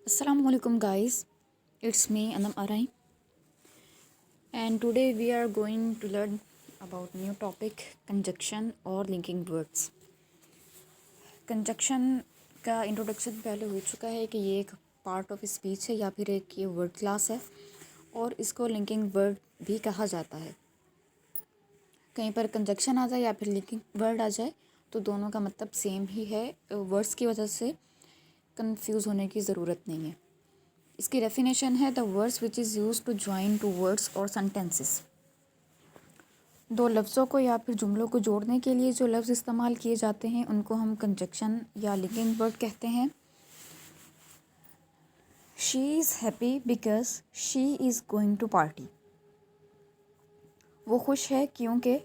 Assalamualaikum guys, it's me Anam Arai, and today we are going to learn about new topic conjunction और linking words. Conjunction का introduction पहले हो चुका है कि ये एक पार्ट ऑफ स्पीच है या फिर एक ये वर्ड क्लास है और इसको लिंकिंग वर्ड भी कहा जाता है। कहीं पर कंजक्शन आ जाए या फिर लिंकिंग वर्ड आ जाए तो दोनों का मतलब सेम ही है। वर्ड्स की वजह से कंफ्यूज होने की ज़रूरत नहीं है। इसकी डेफिनेशन है the words which is use to join two words और सेंटेंसेस। दो लफ्ज़ों को या फिर जुमलों को जोड़ने के लिए जो लफ्ज़ इस्तेमाल किए जाते हैं उनको हम कंजक्शन या लिंकिंग वर्ड कहते हैं। She is happy because she is going to party. वो खुश है क्योंकि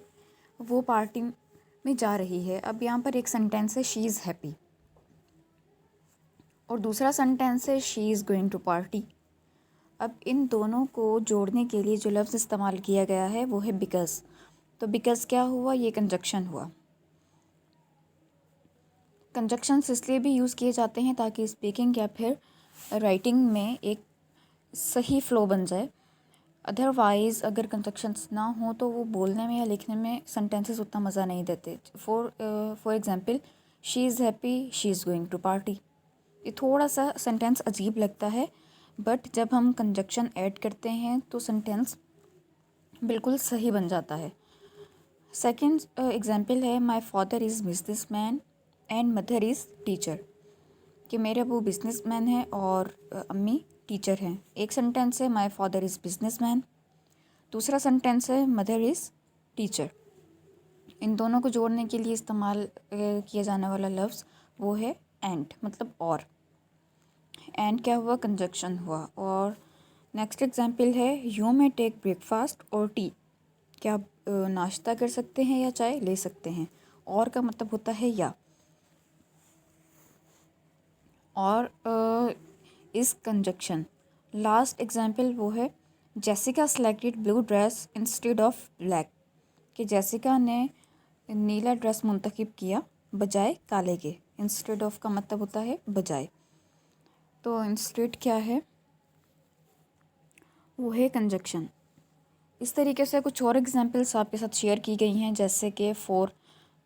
वो पार्टी में जा रही है। अब यहाँ पर एक सेंटेंस है शी इज़ हैप्पी और दूसरा सेंटेंस है she is going to party. अब इन दोनों को जोड़ने के लिए जो लफ्ज़ इस्तेमाल किया गया है वो है बिकॉज। तो बिकॉज क्या हुआ, ये कंजक्शन हुआ। कंजक्शंस इसलिए भी यूज़ किए जाते हैं ताकि स्पीकिंग या फिर राइटिंग में एक सही फ़्लो बन जाए। अदरवाइज़ अगर कंजक्शंस ना हो तो वो बोलने में या लिखने में सेंटेंसेस उतना मज़ा नहीं देते। For example she is happy she is going to party. ये थोड़ा सा सेंटेंस अजीब लगता है, बट जब हम कंजक्शन ऐड करते हैं तो सेंटेंस बिल्कुल सही बन जाता है। सेकंड एग्जांपल है my father is businessman and mother is teacher, कि मेरे अबू बिजनेसमैन हैं और अम्मी टीचर हैं। एक सेंटेंस है माय फादर इज़ बिजनेसमैन, दूसरा सेंटेंस है मदर इज़ टीचर। इन दोनों को जोड़ने के लिए इस्तेमाल किया जाने वाला लफ्ज़ वो है एंड, मतलब और। एंड क्या हुआ, कंजक्शन हुआ। और नेक्स्ट एग्जांपल है यू मे टेक ब्रेकफास्ट और टी, क्या आप नाश्ता कर सकते हैं या चाय ले सकते हैं। और का मतलब होता है या। और इस कंजक्शन लास्ट एग्जांपल वो है Jessica selected blue dress instead of black, कि जेसिका ने नीला ड्रेस मुंतखब किया बजाय काले के। इंस्टेड ऑफ का मतलब होता है बजाय, तो इंस्टेड क्या है, वो है कंजक्शन। इस तरीके से कुछ और एग्जांपल्स आपके साथ शेयर की गई हैं, जैसे कि फॉर,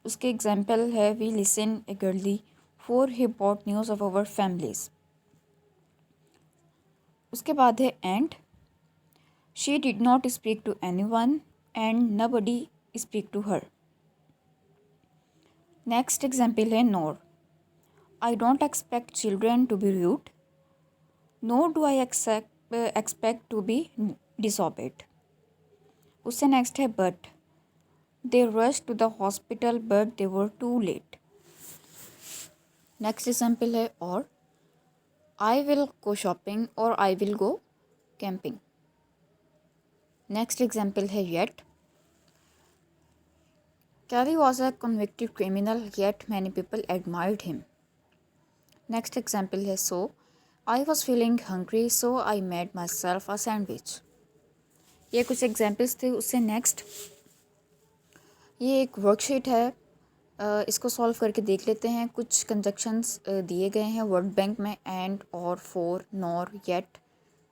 उसके एग्जांपल है we listened eagerly for he brought news of our families. उसके बाद है and, she did not speak to anyone and nobody speak to her. Next example है nor, I don't expect children to be rude nor do I expect to be disobeyed. उससे next है but, they rush to the hospital but they were too late. Next example है or, I will go shopping और I will go camping. Next example है yet, Kerry was a convicted criminal yet many people admired him. Next example है so, I was feeling hungry so I made myself a sandwich. ये कुछ examples थे। उससे next ये एक worksheet है, इसको सॉल्व करके देख लेते हैं। कुछ कंजक्शंस दिए गए हैं वर्ड बैंक में, एंड और for nor yet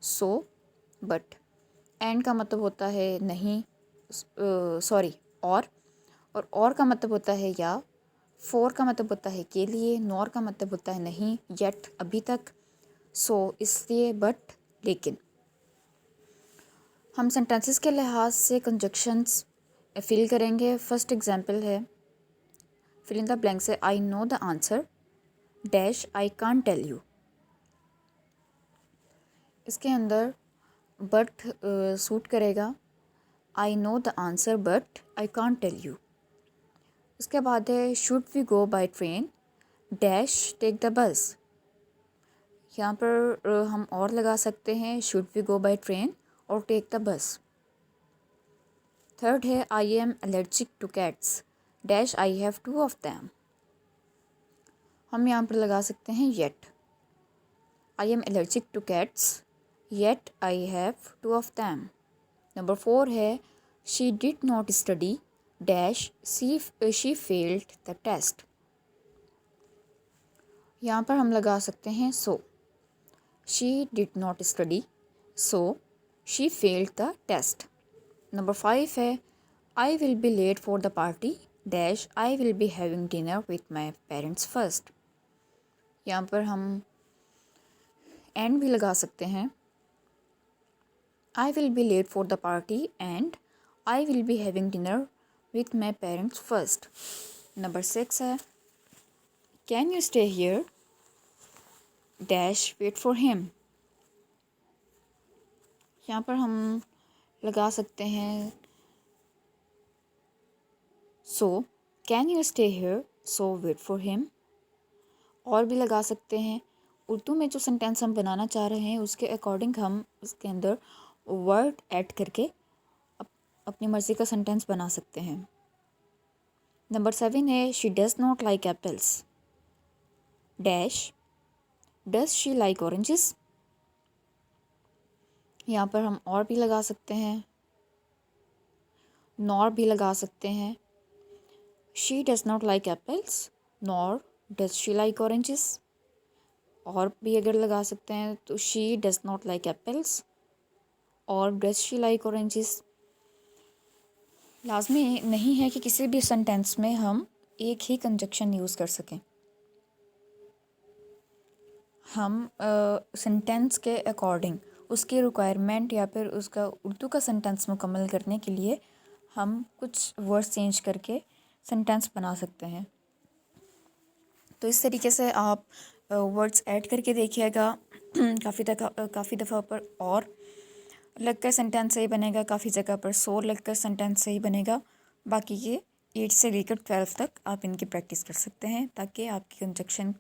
so but. And का मतलब होता है नहीं, सॉरी और का मतलब होता है या। फॉर का मतलब होता है के लिए, नॉर का मतलब होता है नहीं, येट अभी तक, सो इसलिए, बट लेकिन। हम सेंटेंसेस के लिहाज से कंजक्शंस फिल करेंगे। फर्स्ट एग्जांपल है फिल इन द ब्लैंक से I know the answer dash I can't tell you. इसके अंदर बट सूट करेगा, I know the answer but I can't tell you. उसके बाद है should we go by train dash take the bus. यहाँ पर हम और लगा सकते हैं should we go by train or take the bus. Third है I am allergic to cats dash I have two of them. हम यहाँ पर लगा सकते हैं yet, I am allergic to cats yet I have two of them. Number 4 है she did not study dash she failed the test. यहाँ पर हम लगा सकते हैं so, she did not study so she failed the test. Number 5 है I will be late for the party dash I will be having dinner with my parents first. यहाँ पर हम एंड भी लगा सकते हैं। I will be late for the party and I will be having dinner with my parents first. Number 6 है can you stay here dash wait for him. यहाँ पर हम लगा सकते हैं so can you stay here so wait for him. और भी लगा सकते हैं। उर्दू में जो सेंटेंस हम बनाना चाह रहे हैं उसके अकॉर्डिंग हम उसके अंदर वर्ड ऐड करके अपनी मर्ज़ी का सेंटेंस बना सकते हैं। नंबर 7 है she does not like apples dash does she like oranges. यहाँ पर हम और भी लगा सकते हैं, नॉर भी लगा सकते हैं। She does not like apples nor does she like oranges. और भी अगर लगा सकते हैं तो she does not like apples और डज़ शी लाइक ऑरेंजेस। लाजमी नहीं है कि किसी भी सेंटेंस में हम एक ही कंजक्शन यूज़ कर सकें। हम सेंटेंस के अकॉर्डिंग उसकी रिक्वायरमेंट या फिर उसका उर्दू का सेंटेंस मुकम्मल करने के लिए हम कुछ वर्ड्स चेंज करके सेंटेंस बना सकते हैं। तो इस तरीके से आप वर्ड्स ऐड करके देखिएगा। काफ़ी दफ़ा पर और लगकर सेंटेंस सही बनेगा, काफ़ी जगह पर सो लगकर सेंटेंस सही बनेगा। बाकी ये 8 से लेकर 12 तक आप इनकी प्रैक्टिस कर सकते हैं ताकि आपकी कंजक्शन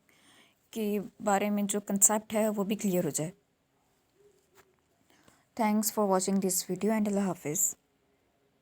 के बारे में जो कंसेप्ट है वो भी क्लियर हो जाए। Thanks for watching this video and अल्लाह हाफिज़।